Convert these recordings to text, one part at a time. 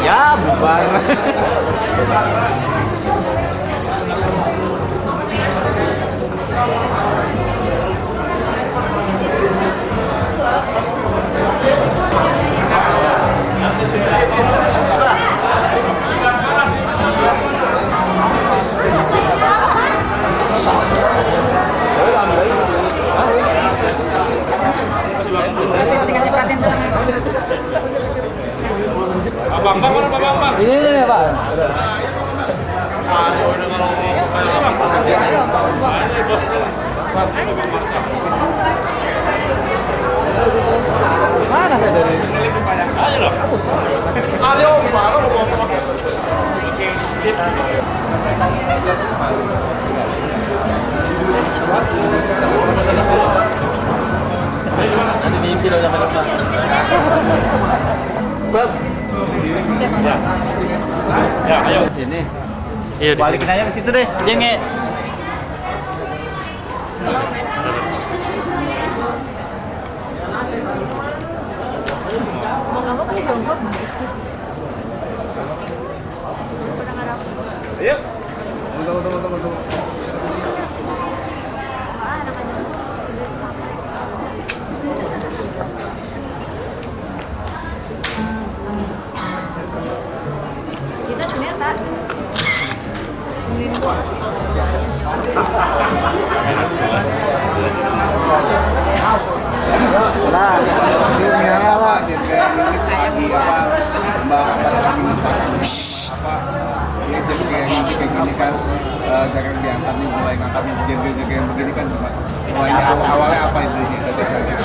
Ya, bubar. Bang, mana Bang? Ini Pak. Mana saya dari? Ayo loh. Ayo, baru mau ngomong. Oke, sip. Nanti mimpi loh sampai rumah. Bang. Ya, ayo. Sini. Iya, Balikin aja ke situ deh. Dia nge. Ayo. Tunggu. Kita ternyata Lah, dunia lah, jadi Mbak dia jadi kayak gini kan, jarang diangkat nih, mulai ngangkat jadi kayak begini kan, mulainya awalnya apa intinya dasarnya?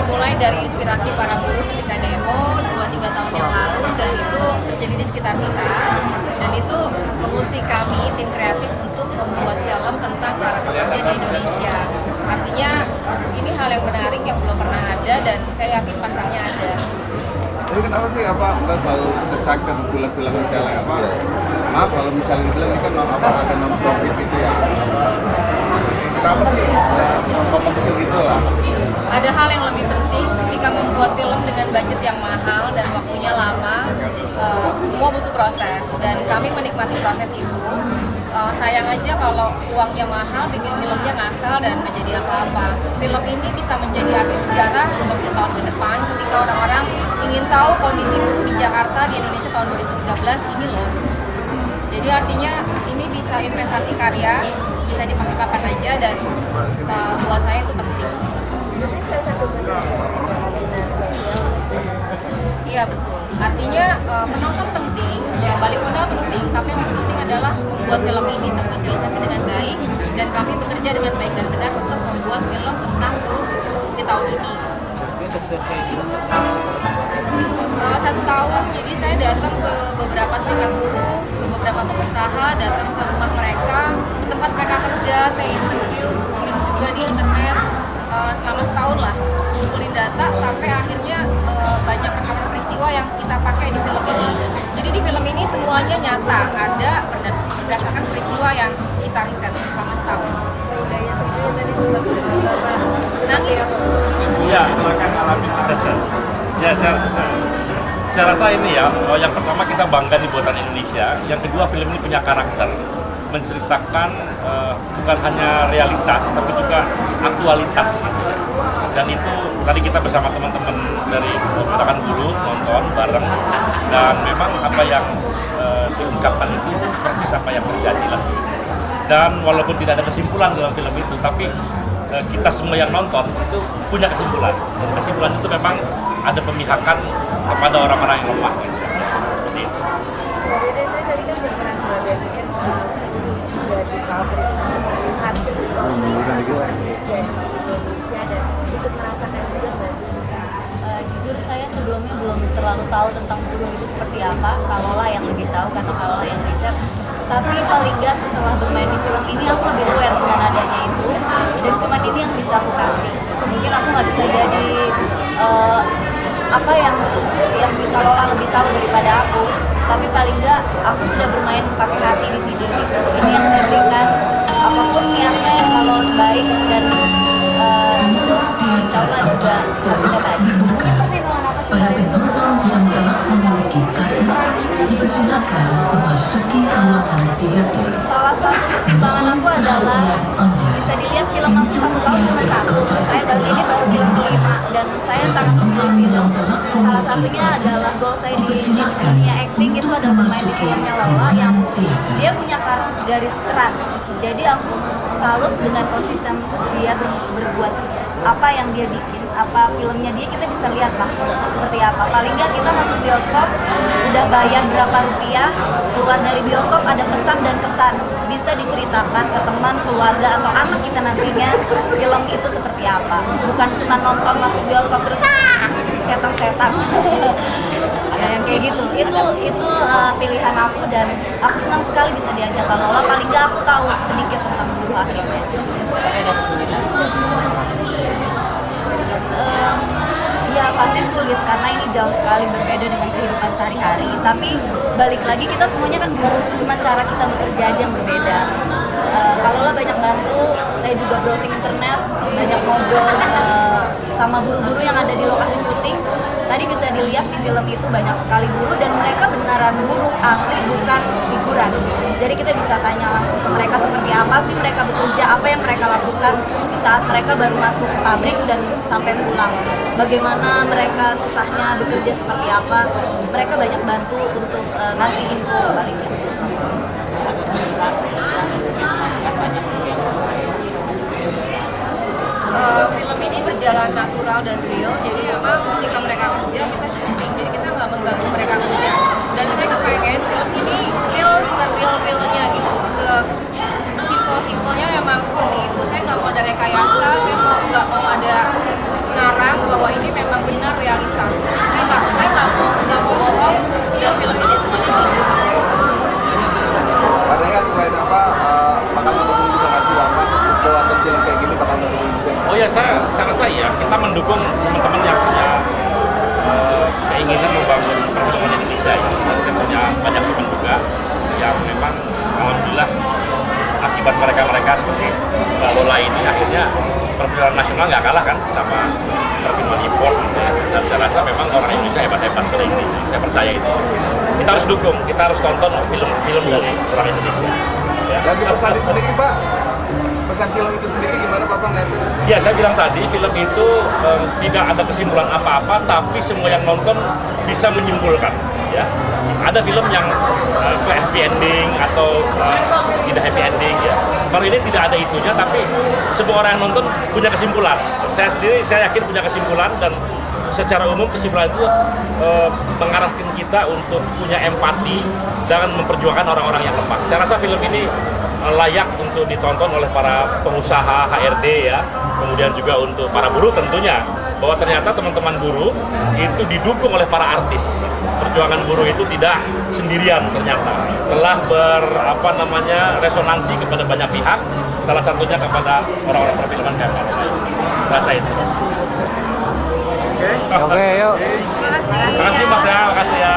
dimulai dari inspirasi para buruh ketika demo 2-3 tahun yang lalu, dan itu terjadi di sekitar kita, dan itu mengusik kami tim kreatif untuk membuat film tentang para pekerja di Indonesia. Artinya ini hal yang menarik yang belum pernah ada, dan saya yakin pasarnya ada. Jadi kenapa sih Mbak selalu tertarik dengan film-film misalnya apa? Maaf kalau misalnya dibilang ini kan ada non profit gitu ya. Kenapa sih non komersil gitu lah? Ada hal yang lebih penting ketika membuat film dengan budget yang mahal dan waktunya lama. Semua butuh proses, dan kami menikmati proses itu. Sayang aja kalau uangnya mahal, bikin filmnya ngasal dan nggak jadi apa-apa. Film ini bisa menjadi arsip sejarah 20 tahun ke depan ketika orang-orang ingin tahu kondisi buruh di Jakarta di Indonesia tahun 2013 ini loh. Jadi artinya ini bisa investasi karya, bisa dipakai kapan aja, dan buat saya itu penting. Iya betul. Artinya penonton penting, ya balik modal penting, tapi yang lebih penting adalah membuat film ini tersosialisasi dengan baik, dan kami bekerja dengan baik dan benar untuk membuat film tentang buruh di tahun ini. 1 tahun, jadi saya datang ke beberapa serikat buruh, ke beberapa pengusaha, datang ke rumah mereka, ke tempat mereka kerja, saya interview, googling juga di internet selama setahun lah, kumpulin data sampai akhirnya banyak rekaman peristiwa yang kita pakai di film ini. Jadi di film ini semuanya nyata, ada berdasarkan peristiwa yang kita riset selama setahun. Nangis? Ya, akan alami kita. Ya, saya rasa ini ya, yang pertama kita bangga di buatan Indonesia, yang kedua film ini punya karakter, menceritakan bukan hanya realitas tapi juga aktualitas gitu. Dan itu tadi kita bersama teman-teman dari Perpustakaan Buruh nonton bareng, dan memang apa yang diungkapkan itu persis apa yang terjadi lah. Dan walaupun tidak ada kesimpulan dalam film itu, tapi kita semua yang nonton itu punya kesimpulan, dan kesimpulan itu memang ada pemihakan kepada orang-orang yang lemah gitu. Jadi jujur saya sebelumnya belum terlalu tahu tentang buruh itu seperti apa. Kalola yang lebih tahu karena Kalola yang riset. Tapi paling nggak setelah bermain di film ini aku lebih aware dengan adanya itu, dan cuma ini yang bisa aku kasih. Mungkin aku nggak bisa jadi apa yang Kalola lebih tahu daripada aku, tapi paling enggak aku sudah bermain pakai hati di sini gitu. Ini yang saya berikan, apapun niatnya kalau baik dan tulus, insya Allah juga hasilnya baik. Para penonton yang telah memiliki karcis dipersilakan memasuki ruangan teater. Salah satu pertimbangan aku adalah bisa dilihat film aku 1 tahun cuma 1. Saya ini baru film kelima dan saya sangat memilih film. Salah satunya adalah goal saya di dunia acting itu adalah bermain di filmnya Lola yang dia punya garis keras. Jadi aku salut dengan konsisten dia berbuat apa yang dia bikin, apa filmnya dia, kita bisa lihat lah seperti apa. Paling nggak kita masuk bioskop udah bayar berapa rupiah, keluar dari bioskop ada pesan dan kesan, bisa diceritakan ke teman, keluarga atau anak kita nantinya film itu seperti apa. Bukan cuma nonton masuk bioskop terus setan-setan. Ya, yang kayak gitu. Itu pilihan aku dan aku senang sekali bisa diajak ke Lola. Paling nggak aku tahu sedikit tentang buruh akhirnya. Ya pasti sulit karena ini jauh sekali berbeda dengan kehidupan sehari-hari. Tapi balik lagi kita semuanya kan buruh, cuma cara kita bekerja aja yang berbeda. Kalau lah banyak bantu, saya juga browsing internet, banyak ngobrol sama buru-buru yang ada di lokasi syuting. Tadi bisa dilihat di film itu banyak sekali buruh dan mereka beneran buruh asli, bukan figuran. Jadi kita bisa tanya langsung ke mereka seperti apa sih mereka bekerja, apa yang mereka lakukan di saat mereka baru masuk pabrik dan sampai pulang. Bagaimana mereka susahnya bekerja seperti apa. Mereka banyak bantu untuk ngasih info paling nggak. Film ini berjalan natural dan real, jadi memang ketika mereka kerja kita syuting, jadi kita nggak mengganggu mereka kerja. Dan saya kepengen film ini real, se-real-realnya gitu, sesimpel-simpelnya memang seperti itu. Saya nggak mau ada rekayasa, saya nggak mau ada ngarang bahwa ini memang benar realitas. Saya nggak mau bohong, dan film ini semuanya jujur. Padahal selain apa, bakal mendukung juga ngasih apa buat film kayak gini bakal mendukung juga. Oh ya, saya rasa ya kita mendukung teman-teman yang punya keinginan membangun perfilman Indonesia ya. Saya punya banyak teman juga yang memang alhamdulillah akibat mereka seperti Mbak Lola ini akhirnya perfilman nasional nggak kalah kan sama perfilman impor gitu ya. Dan saya rasa memang orang Indonesia hebat-hebat pada ini. Saya percaya itu. Kita harus dukung, kita harus tonton film-film dari orang Indonesia. Ya. Lagi pesan di sendiri Pak, pesan film itu sendiri gimana Bapak ngeliatnya? Ya, saya bilang tadi film itu tidak ada kesimpulan apa-apa, tapi semua yang nonton bisa menyimpulkan. Ya, ada film yang happy ending atau tidak happy ending. Ya, kalau ini tidak ada itunya, tapi semua orang yang nonton punya kesimpulan. Saya sendiri saya yakin punya kesimpulan dan secara umum kesimpulan itu mengarahkan kita untuk punya empati dan memperjuangkan orang-orang yang lemah. Saya rasa film ini layak untuk ditonton oleh para pengusaha HRD ya, kemudian juga untuk para buruh tentunya, bahwa ternyata teman-teman buruh itu didukung oleh para artis. Perjuangan buruh itu tidak sendirian ternyata, telah resonansi kepada banyak pihak, salah satunya kepada orang-orang perfilman kayak Pak Lola. Rasa itu. Oke, yuk. Terima kasih. Terima kasih Mas ya, makasih ya.